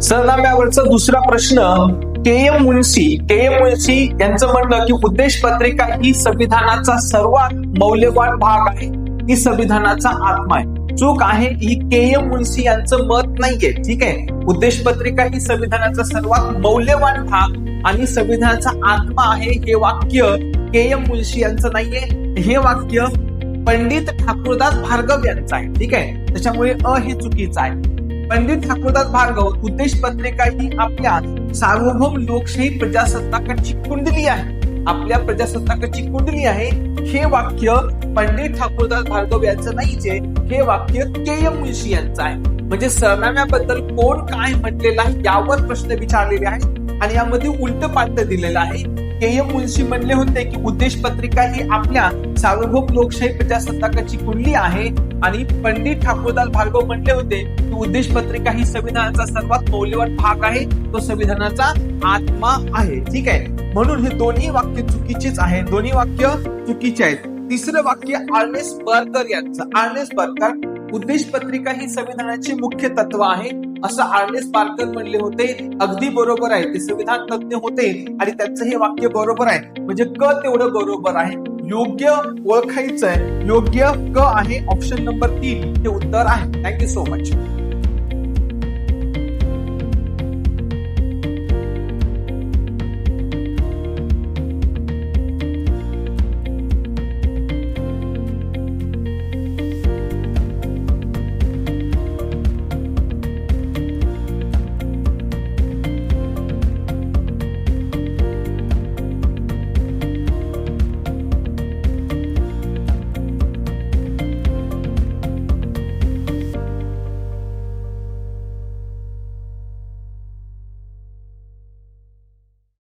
सरनाम्यावरचा दुसरा प्रश्न के एम मुन्शी यांचं म्हणणं की उद्देश पत्रिका ही संविधानाचा सर्वात मौल्यवान भाग आहे, ही संविधानाचा आत्मा आहे. चूक आहे ही के एम मुन्शी यांचं मत नाहीये. ठीक आहे, उद्देश पत्रिका ही संविधानाचा सर्वात मौल्यवान भाग आणि संविधानाचा आत्मा आहे हे वाक्य के एम मुन्शी यांचं नाहीये. हे वाक्य पंडित ठाकूरदास भार्गव यांचं आहे. ठीक आहे, त्याच्यामुळे हे चुकीचं आहे. पंडित ठाकूरदास भार्गव उद्देश पत्रिका ही आपल्या सार्वभौम लोकशाही प्रजासत्ताकाची कुंडली आहे, आपल्या प्रजासत्ताकाची कुंडली आहे. हे वाक्य पंडित ठाकूरदास भार्गव यांचं नाहीच आहे, हे वाक्य के एम मुन्शी यांचं आहे. म्हणजे सरनाम्याबद्दल कोण काय म्हटलेलं आहे यावर प्रश्न विचारलेले आहे आणि यामध्ये उलट पालट दिलेलं आहे. के एम मुन्शी म्हणले होते की उद्देश पत्रिका ही आपल्या सार्वभौम लोकशाही प्रजासत्ताकाची कुंडली आहे आणि पंडित ठाकूरदास भार्गव म्हणले होते की उद्देश पत्रिका ही संविधानाचा सर्वात मौल्यवान भाग आहे, तो संविधानाचा आत्मा आहे. ठीक आहे, म्हणून हे दोन्ही वाक्य चुकीचेच आहे, दोन्ही वाक्य चुकीचे आहेत. तिसरं वाक्य अर्नेस्ट बर्गर यांचं. अर्नेस्ट बर्गर उद्देश पत्रिका ही संविधानाची मुख्य तत्व आहे असं अर्नेस्ट बार्कर म्हणले होते. अगदी बरोबर आहे, ते संविधान तज्ञ होते आणि त्यांचं हे वाक्य बरोबर आहे. म्हणजे क तेवढं बरोबर आहे. योग्य ओळखायचंय, योग्य क आहे, ऑप्शन नंबर 3 हे उत्तर आहे. Thank you so much.